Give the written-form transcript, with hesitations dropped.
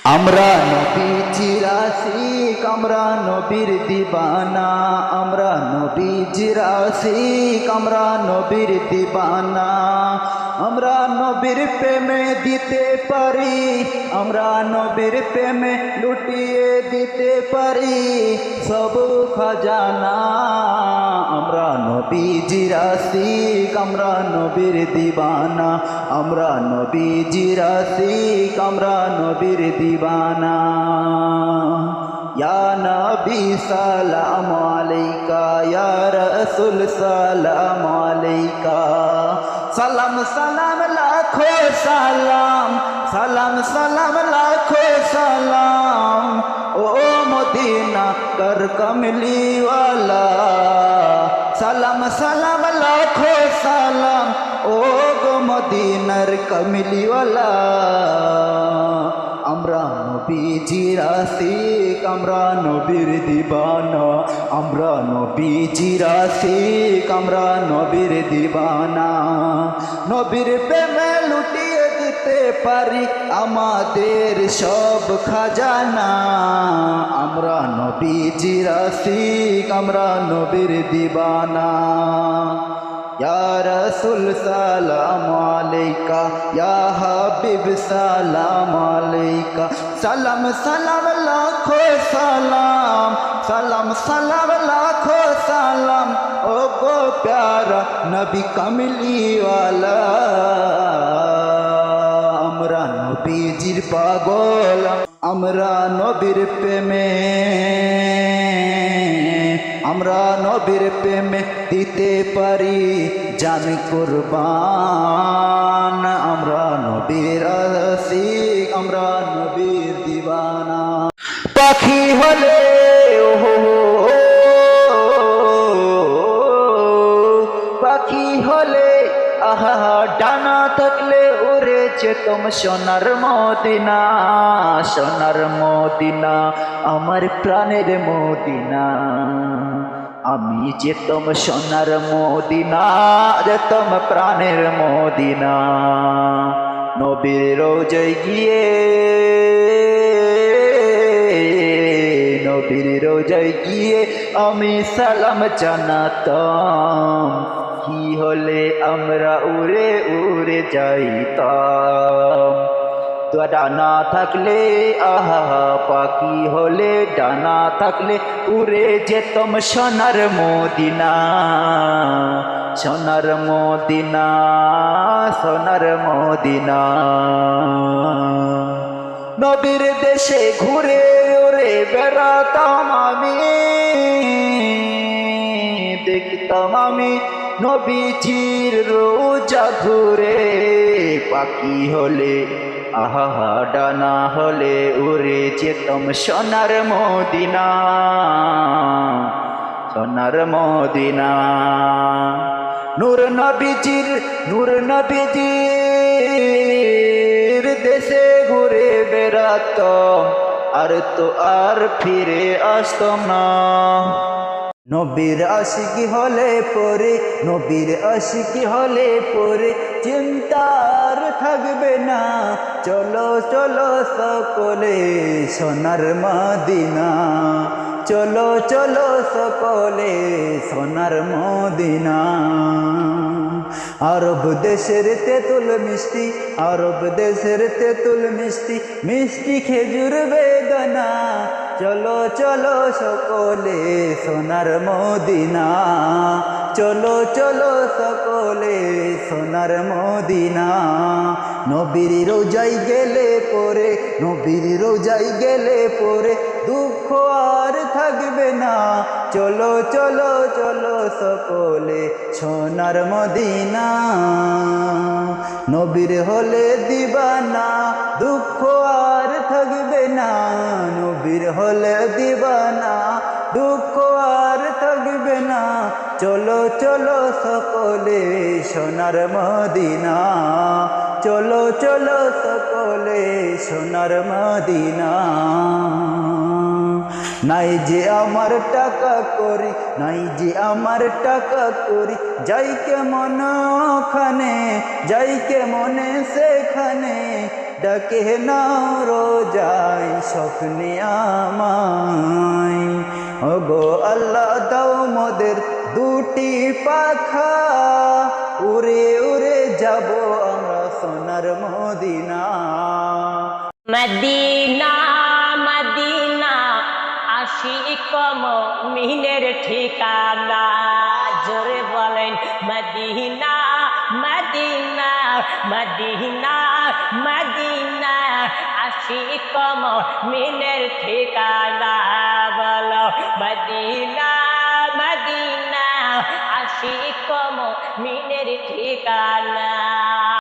আমরা নবীজির আশিক, আমরা নবীর দিবানা, আমরা নবীজির আশিক, আমরা নবীর দিবানা। আমরা নবীর প্রেমে দিতে পারি, আমরা নবীর প্রেমে লুটিয়ে দিতে পারি সব খাজানা। আমরা নবীজির আশিক, আমরা নবীর দিবানা, আমরা নবীজির আশিক, আমরা নবীর দিবানা। ইয়া নবী সালাম আলাইকা, ইয়া রাসূল সালাম আলাইকা। সালাম সালাম লাখো সালাম, সালাম সালাম লাখো সালাম, ও মদিনা কর কমলি ওয়ালা। সালাম সালাম লাখো সালাম, ও গো মদিনার কমলি ওয়ালা। আমরা নবীজির আশিক, আমরা নবীর দিবানা, আমরা নবীজির আশিক, আমরা নবীর দিবানা। নবীর প্রেমে লুটিয়ে দিতে পারি আমাদের সব খাজানা। আমরা নবীজির আশিক, আমরা নবীর দিবানা। ইয়া রাসূল সালাম আলাইকা, ইয়া হাবিব সালাম আলাইকা। সালাম সালাম লাখো সালাম, সালাম সালাম লাখো সালাম, ও গো প্যারা নবী কমলি ওয়ালা। আমরা নবীজির পাগল, আমরা নবীর প্রেমে, আমরা নবীর প্রেমে দিতে পারি জান কুরবান। আমরা নবীর আশিক, আমরা নবীর দিবানা। পাখি হলে পাখি হলে আহা, ডানা থাকলে উড়ে যেতাম সোনার মদিনা, সোনার মদিনা, আমার প্রাণের মদিনা। আমি যেতাম সোনার মদিনা, যেতাম প্রাণের মদিনা। নবীর রোজায় গিয়ে, নবীর রোজায় গিয়ে আমি সালাম জানাতাম। কি হলে আমরা উড়ে উড়ে যাইতাম। ডানা থাকলে আহা, পাখি হলে ডানা থাকলে উড়ে যেতাম সোনার মদিনা, সোনার মদিনা, সোনার মদিনা। নবীর দেশে ঘুরে উড়ে বেড়াতাম আমি, দেখতাম আমি নবীজির রোজা ঘুরে। পাখি হলে আহা, ডানা হলে উড়ে যেতাম সোনার মদিনা, সোনার মদিনা। নূর নবীজির, নূর নবীজির দেশে ঘুরে বেড়াতাম, আর তো আর ফিরে আসতাম না। নবীর আশিকি হলে পরে, নবীর আশিকি হলে পরে চিন্তার থাকবে না। চলো চলো সকলে সোনার মদিনা, চলো চলো সকলে সোনার মদিনা। আরব দেশের তেঁতুল মিষ্টি, আরব দেশের তেঁতুল মিষ্টি, মিষ্টি খেজুর বেদনা। চলো চলো সকলে সোনার মদিনা, চলো চলো সকলে সোনার মদিনা। নবীর রোজায় গেলে পরে, নবীর রোজায় গেলে পরে দুঃখ আর থাকবে না। চলো চলো চলো সকলে সোনার মদিনা। নবীর হলে দিবানা, দুঃখ আর থাকবে না। নবীর হলে দিবানা, দুঃখ আর থাকবে না। চলো চলো সকলে সোনার মদিনা, চলো চলো সকলে সোনার মদিনা। নাই যে আমার টাকা করি, নাই যে আমার টাকা করি, যাই কেমন ওখানে, যাই কেমনে সেখানে। ডাকে না রোজায় স্বপ্নে আমায়। ওগো আল্লাহ দাও মোদের দুটি পাখা, উড়ে উড়ে যাব আমরা সোনার মদিনা। মদিনা মদিনা আশিক মুমিনের ঠিকানা, জোরে বলেন মদিনা মদিনা মদিনা মদিনা আশিক মুমিনের ঠিকানা, বলো মদিনা মদিনা আশিক মুমিনের ঠিকানা।